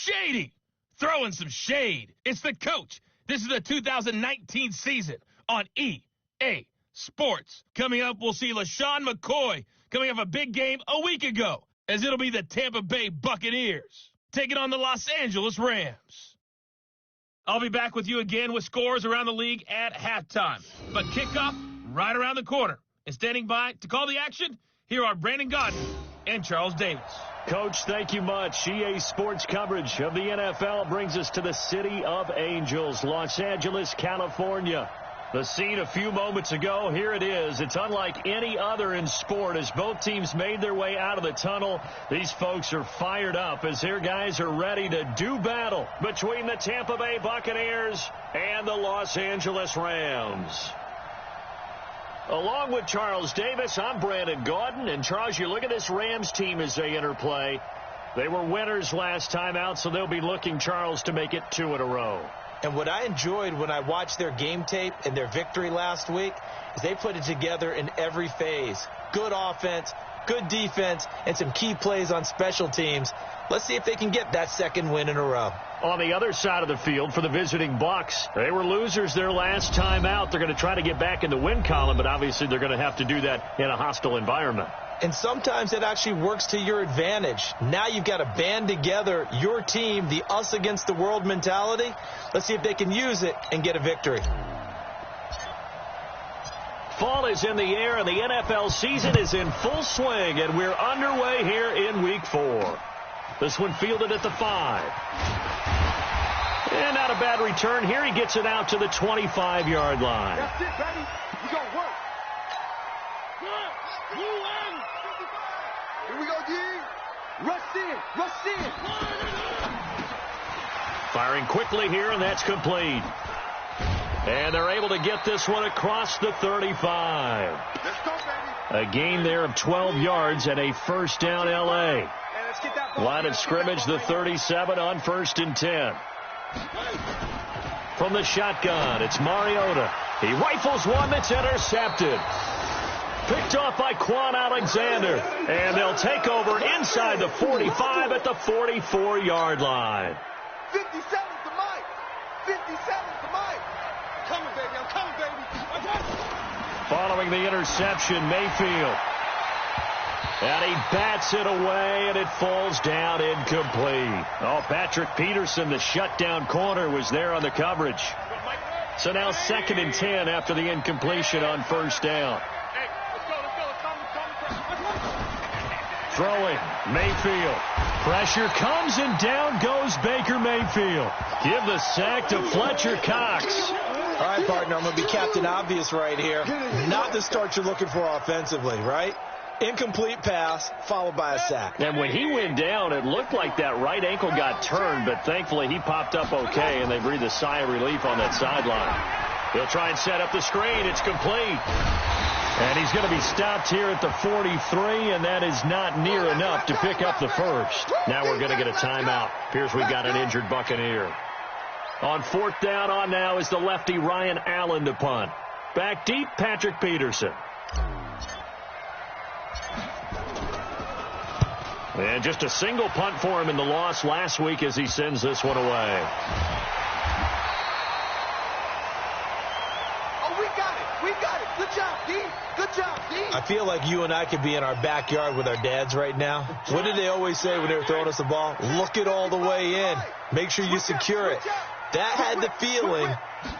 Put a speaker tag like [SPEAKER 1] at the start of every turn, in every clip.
[SPEAKER 1] shady. Throwing some shade. It's the coach. This is the 2019 season on EA Sports. Coming up, we'll see LaShawn McCoy coming off a big game a week ago, as it'll be the Tampa Bay Buccaneers taking on the Los Angeles Rams. I'll be back with you again with scores around the league at halftime. But kickoff right around the corner. And standing by to call the action, here are Brandon Godden and Charles Davis.
[SPEAKER 2] Coach, thank you much. EA Sports coverage of the NFL brings us to the City of Angels, Los Angeles, California. The scene a few moments ago, here it is. It's unlike any other in sport as both teams made their way out of the tunnel. These folks are fired up as their guys are ready to do battle between the Tampa Bay Buccaneers and the Los Angeles Rams. Along with Charles Davis, I'm Brandon Gaudin. And Charles, you look at this Rams team as they interplay. They were winners last time out, so they'll be looking, Charles, to make it 2 in a row.
[SPEAKER 3] And what I enjoyed when I watched their game tape and their victory last week is they put it together in every phase. Good offense, good defense, and some key plays on special teams. Let's see if they can get that second win in a row.
[SPEAKER 2] On the other side of the field for the visiting Bucs, they were losers their last time out. They're going to try to get back in the win column, but obviously they're going to have to do that in a hostile environment.
[SPEAKER 3] And sometimes it actually works to your advantage. Now you've got to band together your team, the us against the world mentality. Let's see if they can use it and get a victory.
[SPEAKER 2] Fall is in the air, and the NFL season is in full swing, and we're underway here in Week 4. This one fielded at the 5. And not a bad return here. He gets it out to the 25-yard line.
[SPEAKER 4] That's it, baby. You gonna work. Good. You in. Here we go, D. Rush in. Rush in.
[SPEAKER 2] Firing quickly here, and that's complete. And they're able to get this one across the 35.
[SPEAKER 4] Let's go, baby.
[SPEAKER 2] A gain there of 12 yards and a first down L.A. Line of scrimmage, the 37 on 1st and 10. From the shotgun, it's Mariota. He rifles one that's intercepted. Picked off by Quan Alexander. And they'll take over inside the 45 at the 44-yard line.
[SPEAKER 4] 57 to Mike. 57 to Mike. Coming, baby. I'm coming, baby.
[SPEAKER 2] Following the interception, Mayfield. And he bats it away, and it falls down incomplete. Oh, Patrick Peterson, the shutdown corner, was there on the coverage. So now 2nd and 10 after the incompletion on 1st down. Throwing, Mayfield. Pressure comes, and down goes Baker Mayfield. Give the sack to Fletcher Cox.
[SPEAKER 3] All right, partner, I'm going to be Captain Obvious right here. Not the start you're looking for offensively, right? Incomplete pass, followed by a sack.
[SPEAKER 2] And when he went down, it looked like that right ankle got turned, but thankfully he popped up okay, and they breathed a sigh of relief on that sideline. He'll try and set up the screen. It's complete. And he's going to be stopped here at the 43, and that is not near enough to pick up the first. Now we're going to get a timeout. Appears we've got an injured Buccaneer. On 4th down on now is the lefty Ryan Allen to punt. Back deep, Patrick Peterson. And just a single punt for him in the loss last week as he sends this one away.
[SPEAKER 4] Oh, we got it. We got it. Good job, D. Good job, D.
[SPEAKER 3] I feel like you and I could be in our backyard with our dads right now. What did they always say when they were throwing us the ball? Look it all the way in. Make sure you secure it. That had the feeling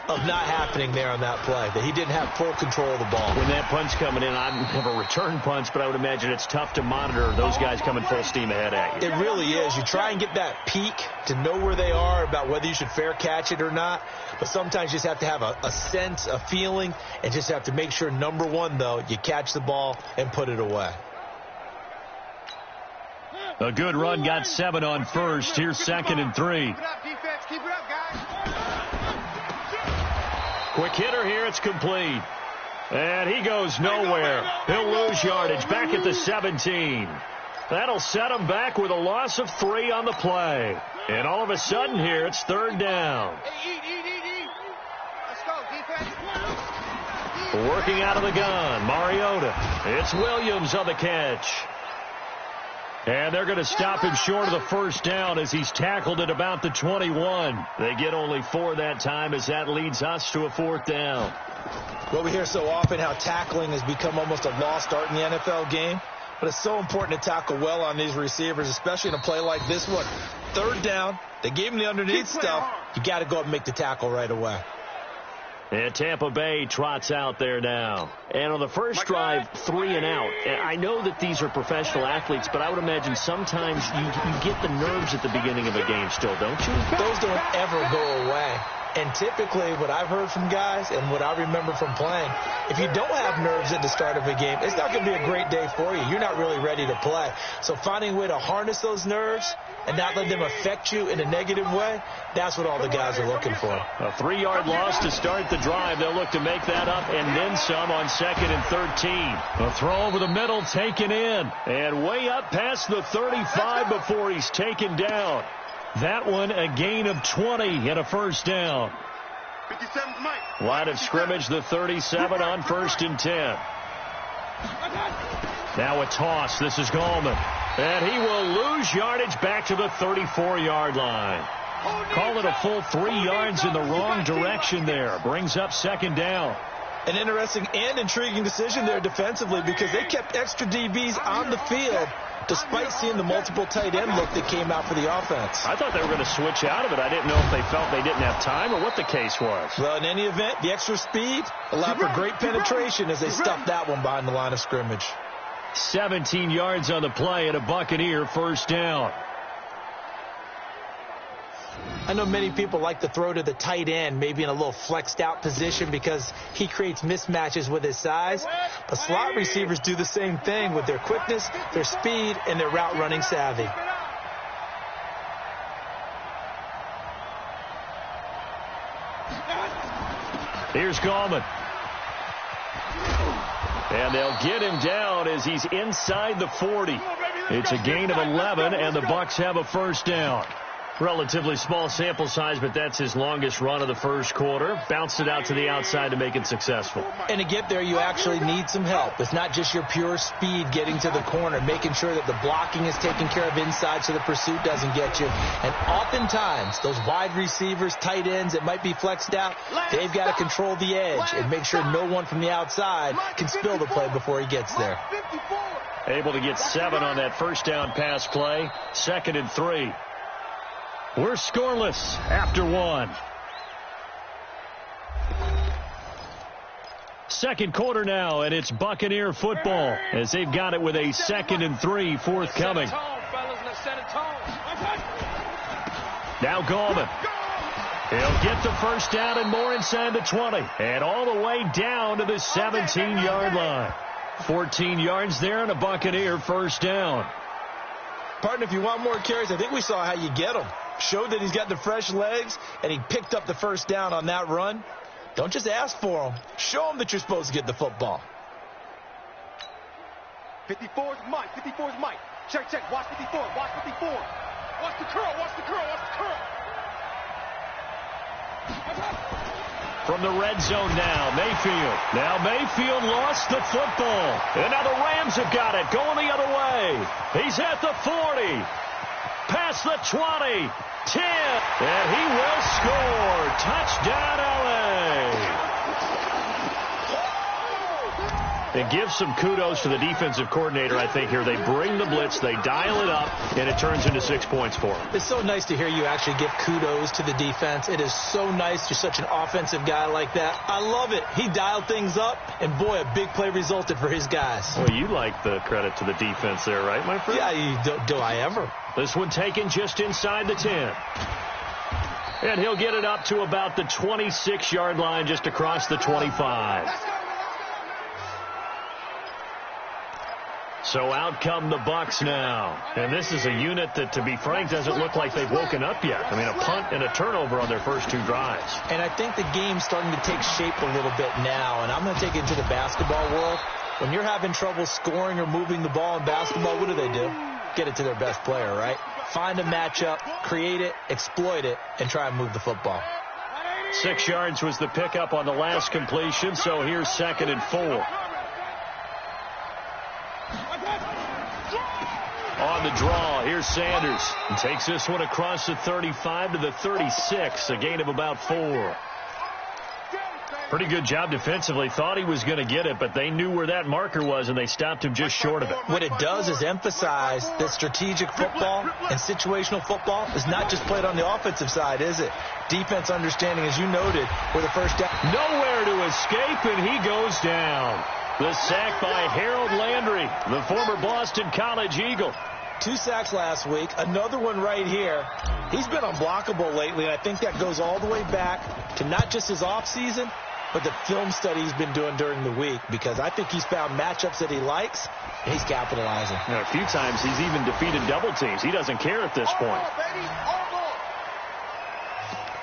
[SPEAKER 3] of not happening there on that play, that he didn't have full control of the ball.
[SPEAKER 2] When that punch coming in, I have a return punch, but I would imagine it's tough to monitor those guys coming full steam ahead at you.
[SPEAKER 3] It really is. You try and get that peek to know where they are, about whether you should fair catch it or not, but sometimes you just have to have a sense, a feeling, and just have to make sure, number one, though, you catch the ball and put it away.
[SPEAKER 2] A good run, got 7 on 1st. Here's 2nd and 3.
[SPEAKER 4] Keep it up, defense. Keep it up, guys.
[SPEAKER 2] Quick hitter here. It's complete. And he goes nowhere. He'll lose yardage back at the 17. That'll set him back with a loss of 3 on the play. And all of a sudden here, it's 3rd down.
[SPEAKER 4] Hey, eat. Let's go, defense.
[SPEAKER 2] Working out of the gun, Mariota. It's Williams on the catch. And they're going to stop him short of the first down as he's tackled at about the 21. They get only 4 that time as that leads us to a 4th down.
[SPEAKER 3] Well, we hear so often how tackling has become almost a lost art in the NFL game. But it's so important to tackle well on these receivers, especially in a play like this one. 3rd down. They gave him the underneath stuff. You got to go up and make the tackle right away.
[SPEAKER 2] And Tampa Bay trots out there now. And on the first drive, 3 and out. I know that these are professional athletes, but I would imagine sometimes you get the nerves at the beginning of a game still, don't you?
[SPEAKER 3] Those don't ever go away. And typically what I've heard from guys and what I remember from playing, if you don't have nerves at the start of a game, it's not going to be a great day for you. You're not really ready to play. So finding a way to harness those nerves and not let them affect you in a negative way, that's what all the guys are looking for.
[SPEAKER 2] A 3-yard loss to start the drive. They'll look to make that up and then some on 2nd and 13. A throw over the middle taken in and way up past the 35 before he's taken down. That one a gain of 20 and a first down. Line of scrimmage, the 37 on 1st and 10. Now a toss. This is Gallman. And he will lose yardage back to the 34-yard line. Call it a full 3 yards in the wrong direction there. Brings up 2nd down.
[SPEAKER 3] An interesting and intriguing decision there defensively because they kept extra DBs on the field despite seeing the multiple tight end look that came out for the offense.
[SPEAKER 2] I thought they were going to switch out of it. I didn't know if they felt they didn't have time or what the case was.
[SPEAKER 3] Well, in any event, the extra speed allowed for great penetration as they stuffed that one behind the line of scrimmage.
[SPEAKER 2] 17 yards on the play and a Buccaneer first down.
[SPEAKER 3] I know many people like to throw to the tight end, maybe in a little flexed out position because he creates mismatches with his size. But slot receivers do the same thing with their quickness, their speed, and their route running savvy.
[SPEAKER 2] Here's Gallman. And they'll get him down as he's inside the 40. It's a gain of 11, and the Bucs have a first down. Relatively small sample size, but that's his longest run of the first quarter. Bounced it out to the outside to make it successful.
[SPEAKER 3] And to get there, you actually need some help. It's not just your pure speed getting to the corner, making sure that the blocking is taken care of inside so the pursuit doesn't get you. And oftentimes, those wide receivers, tight ends that might be flexed out, they've got to control the edge and make sure no one from the outside can spill the play before he gets there.
[SPEAKER 2] Able to get 7 on that first down pass play. 2nd and 3. We're scoreless after 1. Second quarter now, and it's Buccaneer football as they've got it with a 2nd and 3 forthcoming. Now Gallman. He'll get the first down and more inside the 20. And all the way down to the 17-yard line. 14 yards there and a Buccaneer first down.
[SPEAKER 3] Partner, if you want more carries, I think we saw how you get them. Showed that he's got the fresh legs, and he picked up the first down on that run. Don't just ask for him. Show him that you're supposed to get the football.
[SPEAKER 4] 54 is Mike. 54 is Mike. Check. Watch 54. Watch 54. Watch the curl. Watch the curl. Watch the curl.
[SPEAKER 2] From the red zone now, Mayfield. Now Mayfield lost the football. And now the Rams have got it, going the other way. He's at the 40. Past the 20. 10. And he will score. Touchdown, L.A. It gives some kudos to the defensive coordinator, I think, here. They bring the blitz, they dial it up, and it turns into 6 points for them.
[SPEAKER 3] It's so nice to hear you actually give kudos to the defense. It is so nice. You're such an offensive guy like that. I love it. He dialed things up, and boy, a big play resulted for his guys.
[SPEAKER 2] Well, you like the credit to the defense there, right, my friend?
[SPEAKER 3] Yeah, do I ever?
[SPEAKER 2] This one taken just inside the 10. And he'll get it up to about the 26-yard line, just across the 25. So out come the Bucs now. And this is a unit that, to be frank, doesn't look like they've woken up yet. I mean, a punt and a turnover on their first 2 drives.
[SPEAKER 3] And I think the game's starting to take shape a little bit now. And I'm going to take it into the basketball world. When you're having trouble scoring or moving the ball in basketball, what do? Get it to their best player, right? Find a matchup, create it, exploit it, and try and move the football.
[SPEAKER 2] 6 yards was the pickup on the last completion, so here's 2nd and 4. On the draw, here's Sanders. He takes this one across the 35 to the 36, a gain of about 4. Pretty good job defensively. Thought he was going to get it, but they knew where that marker was, and they stopped him just short of it.
[SPEAKER 3] What it does is emphasize that strategic football and situational football is not just played on the offensive side, is it? Defense understanding, as you noted, where the first down.
[SPEAKER 2] Nowhere to escape, and he goes down. The sack by Harold Landry, the former Boston College Eagle.
[SPEAKER 3] 2 sacks last week, another one right here. He's been unblockable lately, and I think that goes all the way back to not just his offseason, but the film study he's been doing during the week, because I think he's found matchups that he likes, and he's capitalizing.
[SPEAKER 2] You know, a few times he's even defeated double teams. He doesn't care at this point.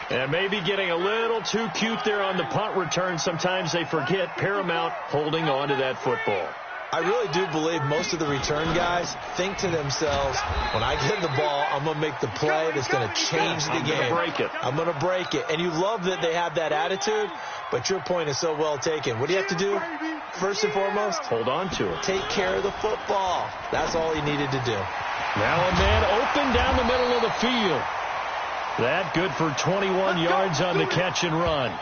[SPEAKER 2] And maybe getting a little too cute there on the punt return. Sometimes they forget Paramount holding on to that football.
[SPEAKER 3] I really do believe most of the return guys think to themselves, when I get the ball, I'm going to make the play that's going to change the game. I'm going to break it. And you love that they have that attitude, but your point is so well taken. What do you have to do? First and foremost,
[SPEAKER 2] hold on to it.
[SPEAKER 3] Take care of the football. That's all he needed to do.
[SPEAKER 2] Now a man open down the middle of the field. That good for 21 yards on the catch and run.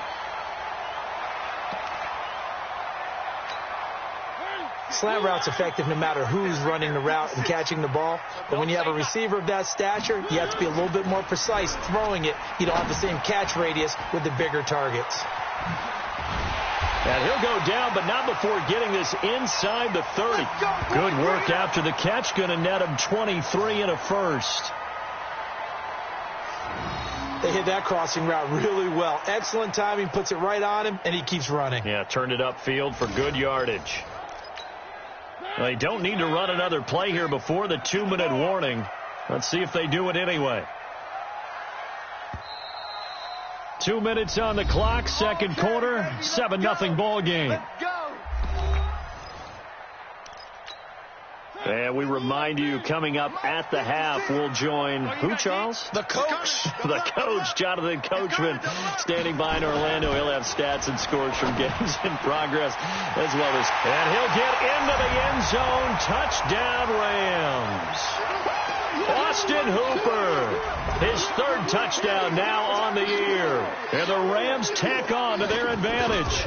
[SPEAKER 3] Slant route's effective no matter who's running the route and catching the ball. But when you have a receiver of that stature, you have to be a little bit more precise throwing it. You don't have the same catch radius with the bigger targets.
[SPEAKER 2] And he'll go down, but not before getting this inside the 30. Good work after the catch. Going to net him 23 and a first.
[SPEAKER 3] They hit that crossing route really well. Excellent timing, puts it right on him, and he keeps running.
[SPEAKER 2] Yeah, turned it upfield for good yardage. They don't need to run another play here before the 2-minute warning. Let's see if they do it anyway. 2 minutes on the clock, second quarter, 7-0 ball game. And we remind you, coming up at the half, we'll join who, Charles?
[SPEAKER 3] The coach.
[SPEAKER 2] The coach, Jonathan Coachman, standing by in Orlando. He'll have stats and scores from games in progress as well as. And he'll get into the end zone. Touchdown, Rams. Austin Hooper, his third touchdown now on the year. And the Rams tack on to their advantage.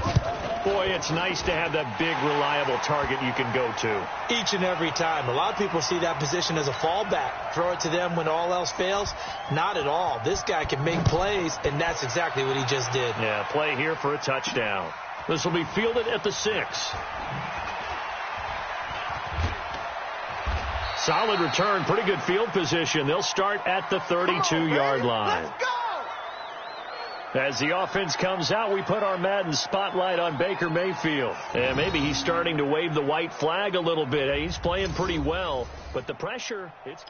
[SPEAKER 2] Boy, it's nice to have that big, reliable target you can go to.
[SPEAKER 3] Each and every time. A lot of people see that position as a fallback. Throw it to them when all else fails. Not at all. This guy can make plays, and that's exactly what he just did.
[SPEAKER 2] Yeah, play here for a touchdown. This will be fielded at the 6. Solid return, pretty good field position. They'll start at the 32-yard line.
[SPEAKER 4] Let's go!
[SPEAKER 2] As the offense comes out, we put our Madden spotlight on Baker Mayfield. And maybe he's starting to wave the white flag a little bit. He's playing pretty well, but the pressure, it's...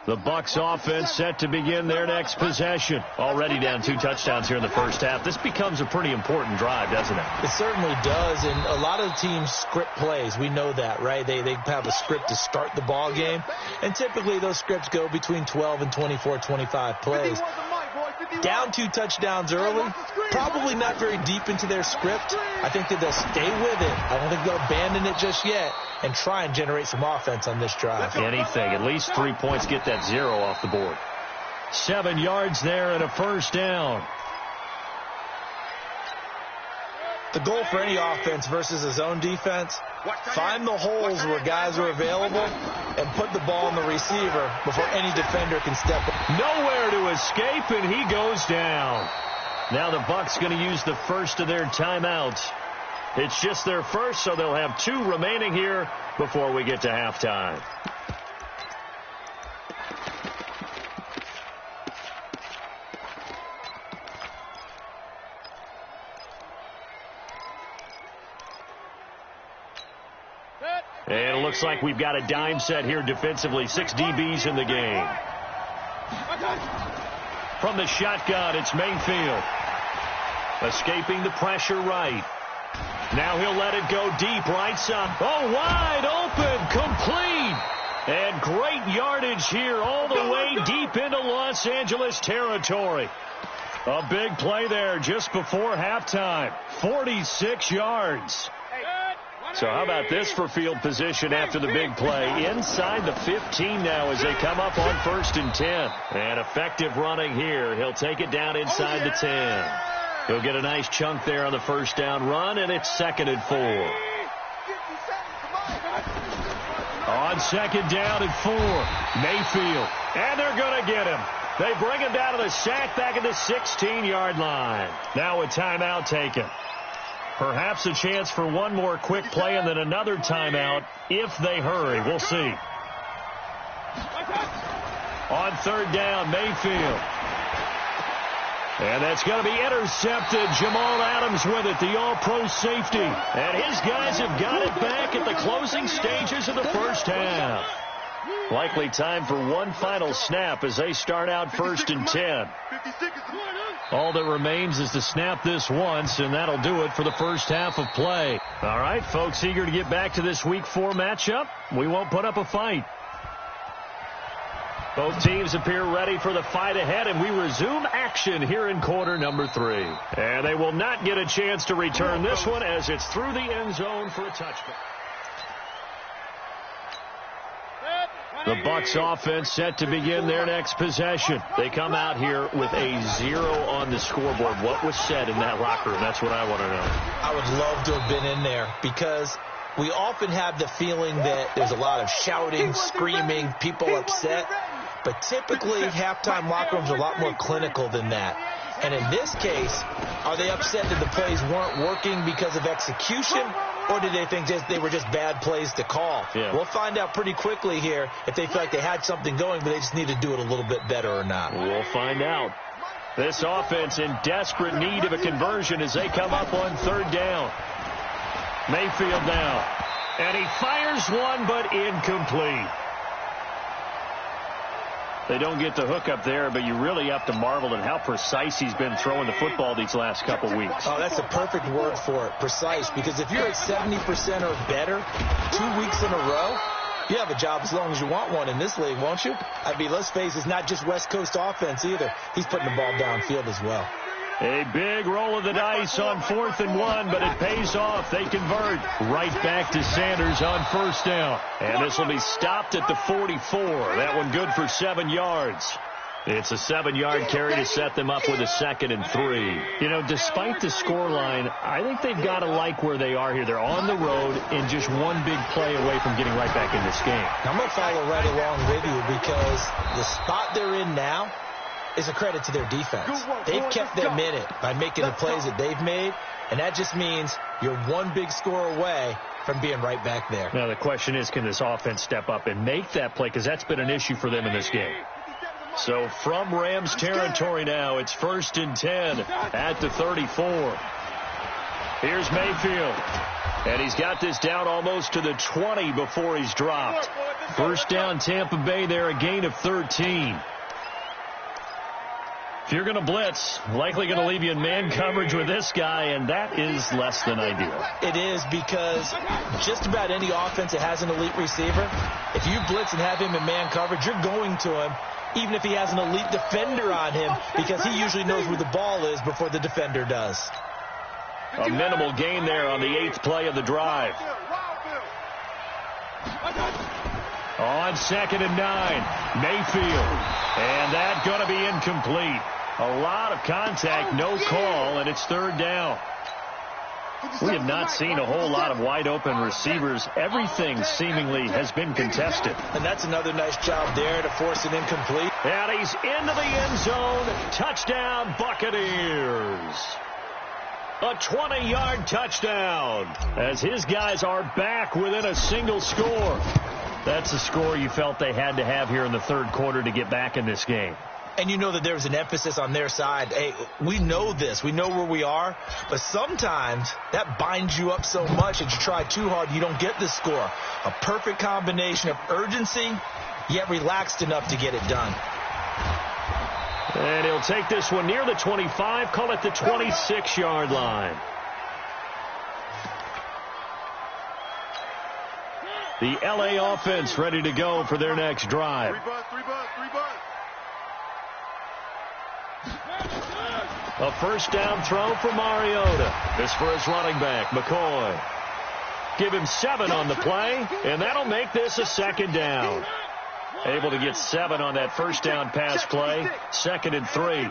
[SPEAKER 2] The Bucs offense set to begin their next possession. Already down 2 touchdowns here in the first half. This becomes a pretty important drive, doesn't it?
[SPEAKER 3] It certainly does, and a lot of teams script plays. We know that, right? They have a script to start the ball game, and typically those scripts go between 12 and 24, 25 plays. Down 2 touchdowns early, probably not very deep into their script. I think that they'll stay with it. I don't think they'll abandon it just yet and try and generate some offense on this drive.
[SPEAKER 2] Anything, at least 3 points, get that 0 off the board. 7 yards there and a first down.
[SPEAKER 3] The goal for any offense versus a zone defense, find the holes where guys are available and put the ball on the receiver before any defender can step up.
[SPEAKER 2] Nowhere to escape, and he goes down. Now the Bucs going to use the first of their timeouts. It's just their first, so they'll have 2 remaining here before we get to halftime. And it looks like we've got a dime set here defensively. 6 DBs in the game. From the shotgun, it's Mayfield. Escaping the pressure right. Now he'll let it go deep right side. Oh, wide open, complete. And great yardage here all the way deep into Los Angeles territory. A big play there just before halftime. 46 yards. So how about this for field position after the big play? Inside the 15 now as they come up on 1st and 10. And effective running here. He'll take it down inside the 10. He'll get a nice chunk there on the first down run, and it's 2nd and 4. On 2nd down and 4, Mayfield. And they're going to get him. They bring him down to the sack back at the 16-yard line. Now a timeout taken. Perhaps a chance for one more quick play and then another timeout if they hurry. We'll see. On 3rd down, Mayfield. And that's going to be intercepted. Jamal Adams with it, the all-pro safety. And his guys have got it back at the closing stages of the first half. Likely time for one final snap as they start out 1st and 10. All that remains is to snap this once, and that'll do it for the first half of play. All right, folks, eager to get back to this Week 4 matchup. We won't put up a fight. Both teams appear ready for the fight ahead, and we resume action here in quarter number 3. And they will not get a chance to return this one as it's through the end zone for a touchdown. The Bucs offense set to begin their next possession. They come out here with a 0 on the scoreboard. What was said in that locker room? That's what I want to know.
[SPEAKER 3] I would love to have been in there because we often have the feeling that there's a lot of shouting, screaming, people upset. But typically, halftime locker rooms are a lot more clinical than that. And in this case, are they upset that the plays weren't working because of execution? Or did they think they were just bad plays to call?
[SPEAKER 2] Yeah.
[SPEAKER 3] We'll find out pretty quickly here if they feel like they had something going, but they just need to do it a little bit better or not.
[SPEAKER 2] We'll find out. This offense in desperate need of a conversion as they come up on 3rd down. Mayfield now. And he fires one, but incomplete. They don't get the hook up there, but you really have to marvel at how precise he's been throwing the football these last couple weeks.
[SPEAKER 3] Oh, that's a perfect word for it, precise, because if you're at 70% or better 2 weeks in a row, you have a job as long as you want one in this league, won't you? I mean, let's face it, it's not just West Coast offense either. He's putting the ball downfield as well.
[SPEAKER 2] A big roll of the dice on 4th and 1, but it pays off. They convert right back to Sanders on 1st down. And this will be stopped at the 44. That one good for 7 yards. It's a 7-yard carry to set them up with a 2nd and 3. You know, despite the scoreline, I think they've got to like where they are here. They're on the road and just one big play away from getting right back in this game.
[SPEAKER 3] I'm going to follow right along with you because the spot they're in now is a credit to their defense. They've kept them in it by making the plays that they've made, and that just means you're one big score away from being right back there.
[SPEAKER 2] Now, the question is, can this offense step up and make that play? Because that's been an issue for them in this game. So from Rams territory now, it's 1st and 10 at the 34. Here's Mayfield. And he's got this down almost to the 20 before he's dropped. First down, Tampa Bay there, a gain of 13. If you're going to blitz, likely going to leave you in man coverage with this guy, and that is less than ideal.
[SPEAKER 3] It is because just about any offense that has an elite receiver, if you blitz and have him in man coverage, you're going to him, even if he has an elite defender on him, because he usually knows where the ball is before the defender does.
[SPEAKER 2] A minimal gain there on the 8th play of the drive. On 2nd and 9, Mayfield. And that's going to be incomplete. A lot of contact, no call, and it's 3rd down. We have not seen a whole lot of wide-open receivers. Everything seemingly has been contested.
[SPEAKER 3] And that's another nice job there to force it incomplete.
[SPEAKER 2] And he's into the end zone. Touchdown, Buccaneers. A 20-yard touchdown as his guys are back within a single score. That's the score you felt they had to have here in the 3rd quarter to get back in this game.
[SPEAKER 3] And you know that there's an emphasis on their side. Hey, we know this. We know where we are. But sometimes that binds you up so much that you try too hard, you don't get the score. A perfect combination of urgency, yet relaxed enough to get it done.
[SPEAKER 2] And he'll take this one near the 25, call it the 26-yard line. The LA offense ready to go for their next drive.
[SPEAKER 4] 3 bucks.
[SPEAKER 2] A first down throw for Mariota. This for his running back, McCoy. Give him 7 on the play, and that'll make this a second down. Able to get 7 on that first down pass play. 2nd and 3.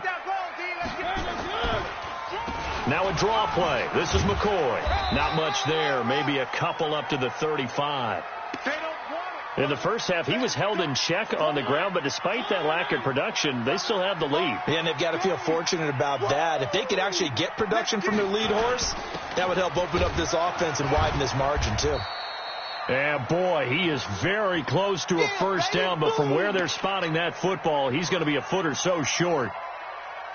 [SPEAKER 2] Now a draw play. This is McCoy. Not much there. Maybe a couple up to the 35. In the first half, he was held in check on the ground, but despite that lack of production, they still have the lead.
[SPEAKER 3] Yeah, and they've got to feel fortunate about that. If they could actually get production from their lead horse, that would help open up this offense and widen this margin, too.
[SPEAKER 2] And, boy, he is very close to a first down, but from where they're spotting that football, he's going to be a foot or so short.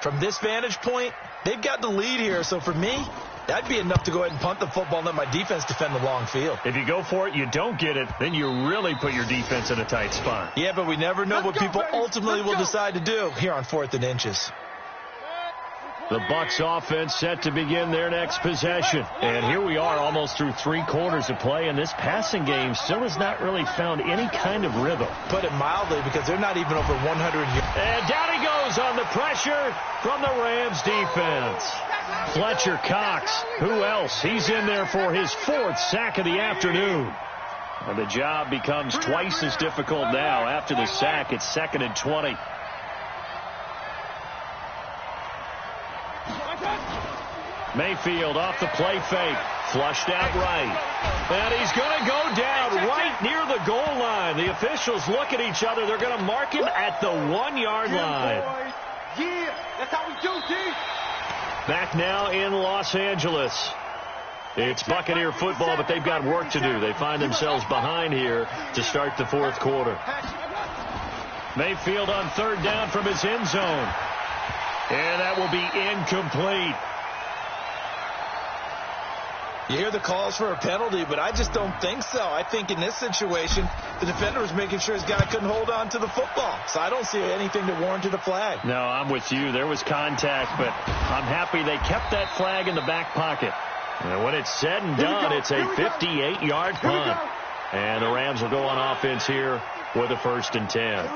[SPEAKER 3] From this vantage point, they've got the lead here, so for me, that'd be enough to go ahead and punt the football and let my defense defend the long field.
[SPEAKER 2] If you go for it, you don't get it, then you really put your defense in a tight spot.
[SPEAKER 3] Yeah, but we never know what people ultimately will decide to do here on 4th and inches.
[SPEAKER 2] The Bucs offense set to begin their next possession. And here we are almost through 3 quarters of play, and this passing game still has not really found any kind of rhythm.
[SPEAKER 3] Put it mildly, because they're not even over 100 yards.
[SPEAKER 2] And down he goes on the pressure from the Rams defense. Fletcher Cox, who else? He's in there for his 4th sack of the afternoon. And the job becomes twice as difficult now. After the sack, it's 2nd and 20. Mayfield off the play fake. Flushed out right. And he's going to go down right near the goal line. The officials look at each other. They're going to mark him at the 1-yard line.
[SPEAKER 4] Yeah, that's how we do, D.
[SPEAKER 2] Back now in Los Angeles. It's Buccaneer football, but they've got work to do. They find themselves behind here to start the 4th quarter. Mayfield on 3rd down from his end zone. And that will be incomplete.
[SPEAKER 3] You hear the calls for a penalty, but I just don't think so. I think in this situation, the defender was making sure his guy couldn't hold on to the football. So I don't see anything that warranted a flag.
[SPEAKER 2] No, I'm with you. There was contact, but I'm happy they kept that flag in the back pocket. And when it's said and done, it's a 58-yard punt. And the Rams will go on offense here with a 1st and 10.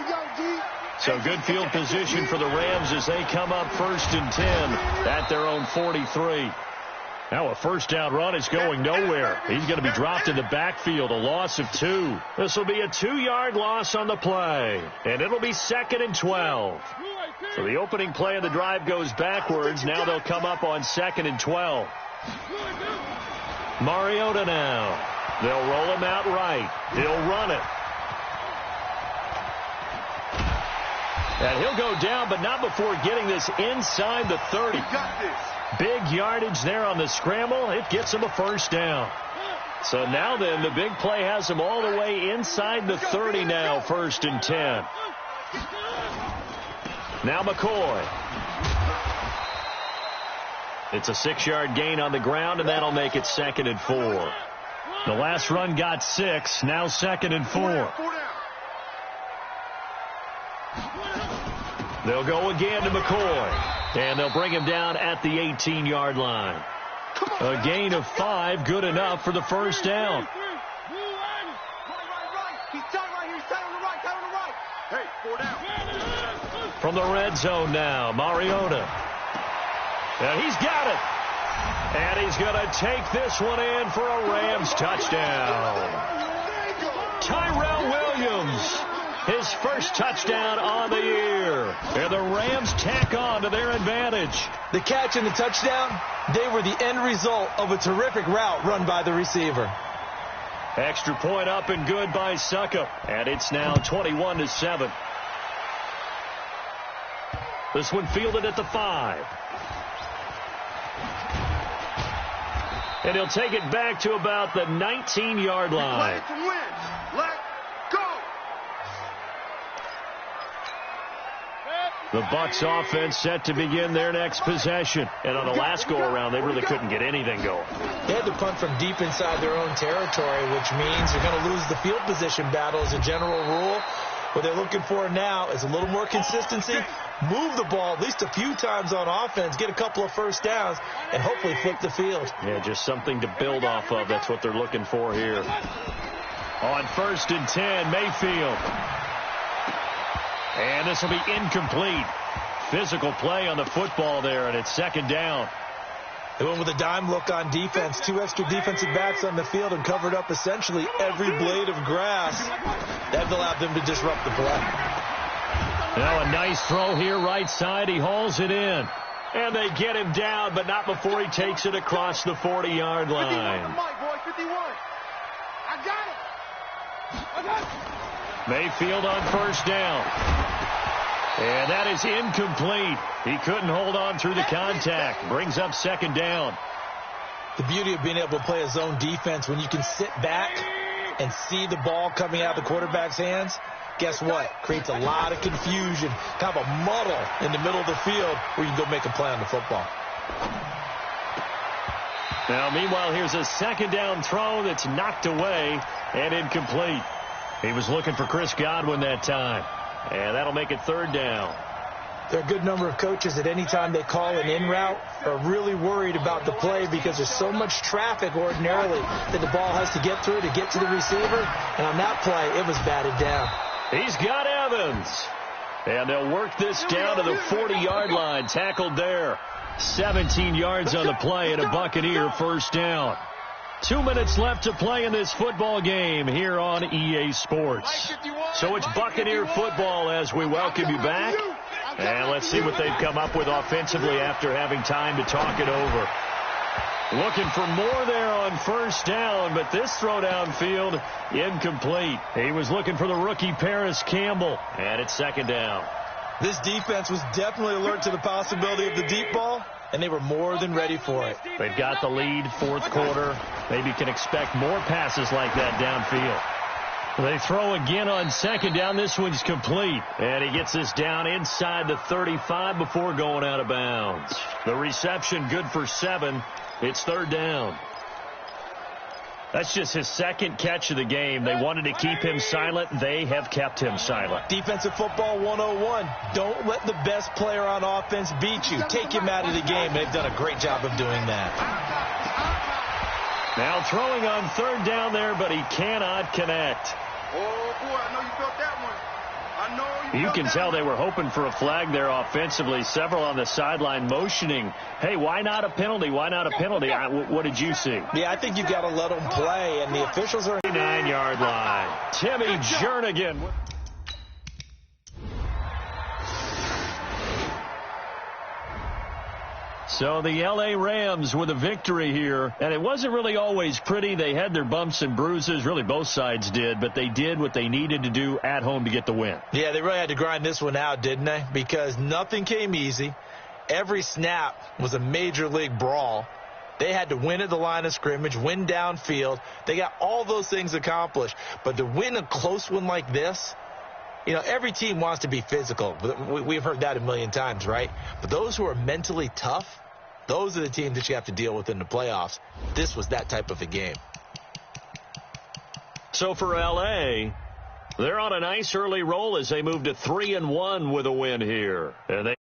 [SPEAKER 2] So good field position for the Rams as they come up 1st and 10 at their own 43. Now a first down run is going nowhere. He's going to be dropped in the backfield, a loss of 2. This will be a 2-yard loss on the play, and it'll be 2nd and 12. So the opening play of the drive goes backwards. Now they'll come up on 2nd and 12. Mariota now. They'll roll him out right. He'll run it. And he'll go down, but not before getting this inside the 30. Big yardage there on the scramble. It gets him a first down. So now then, the big play has him all the way inside the 30 now, 1st and 10. Now McCoy. It's a 6-yard gain on the ground, and that'll make it 2nd and 4. The last run got 6, now 2nd and 4. They'll go again to McCoy, and they'll bring him down at the 18-yard line. A gain of 5, good enough for the first down. From the red zone now, Mariota. And he's got it. And he's going to take this one in for a Rams touchdown. Tyrell Williams. His first touchdown on the year. And the Rams tack on to their advantage.
[SPEAKER 3] The catch and the touchdown, they were the end result of a terrific route run by the receiver.
[SPEAKER 2] Extra point up and good by Suckup. And it's now 21-7. This one fielded at the 5. And he'll take it back to about the 19-yard line. The Bucs offense set to begin their next possession. And on the last go-around, they really couldn't get anything going.
[SPEAKER 3] They had to punt from deep inside their own territory, which means they're going to lose the field position battle as a general rule. What they're looking for now is a little more consistency, move the ball at least a few times on offense, get a couple of first downs, and hopefully flip the field.
[SPEAKER 2] Yeah, just something to build off of. That's what they're looking for here. On 1st and 10, Mayfield. And this will be incomplete. Physical play on the football there, and it's 2nd down.
[SPEAKER 3] They went with a dime look on defense. 2 extra defensive backs on the field and covered up essentially every blade of grass. That allowed them to disrupt the play.
[SPEAKER 2] Now a nice throw here right side. He hauls it in. And they get him down, but not before he takes it across the 40-yard line. Mayfield on first down. And that is incomplete. He couldn't hold on through the contact. Brings up second down.
[SPEAKER 3] The beauty of being able to play a zone defense when you can sit back and see the ball coming out of the quarterback's hands, guess what? Creates a lot of confusion, kind of a muddle in the middle of the field where you can go make a play on the football.
[SPEAKER 2] Now, meanwhile, here's a second down throw that's knocked away and incomplete. He was looking for Chris Godwin that time. And that'll make it third down.
[SPEAKER 3] There are a good number of coaches at any time they call an in route are really worried about the play because there's so much traffic ordinarily that the ball has to get through to get to the receiver. And on that play, it was batted down.
[SPEAKER 2] He's got Evans. And they'll work this down to the 40-yard line. Tackled there. 17 yards on the play and a Buccaneer first down. 2 minutes left to play in this football game here on EA Sports. So it's Buccaneer football as we welcome you back. And let's see what they've come up with offensively after having time to talk it over. Looking for more there on first down, but this throw downfield incomplete. He was looking for the rookie Paris Campbell, and it's second down.
[SPEAKER 3] This defense was definitely alert to the possibility of the deep ball, and they were more than ready for it.
[SPEAKER 2] They've got the lead, fourth quarter. Maybe can expect more passes like that downfield. They throw again on second down. This one's complete. And he gets this down inside the 35 before going out of bounds. The reception good for 7. It's third down. That's just his second catch of the game. They wanted to keep him silent. They have kept him silent.
[SPEAKER 3] Defensive football 101. Don't let the best player on offense beat you. Take him out of the game. They've done a great job of doing that.
[SPEAKER 2] Now throwing on third down there, but he cannot connect.
[SPEAKER 4] Oh, boy, I know you felt that one. I know
[SPEAKER 2] You can tell they were hoping for a flag there offensively. Several on the sideline motioning, hey, why not a penalty? Why not a penalty? What did you see?
[SPEAKER 3] Yeah, I think you've got to let them play, and the officials are...
[SPEAKER 2] 9-yard line. Timmy Jernigan. So the L.A. Rams with a victory here, and it wasn't really always pretty. They had their bumps and bruises, really both sides did, but they did what they needed to do at home to get the win.
[SPEAKER 3] Yeah, they really had to grind this one out, didn't they? Because nothing came easy. Every snap was a major league brawl. They had to win at the line of scrimmage, win downfield. They got all those things accomplished. But to win a close one like this, you know, every team wants to be physical. We've heard that a million times, right? But those who are mentally tough, those are the teams that you have to deal with in the playoffs. This was that type of a game.
[SPEAKER 2] So for L.A., they're on a nice early roll as they move to 3-1 with a win here. And they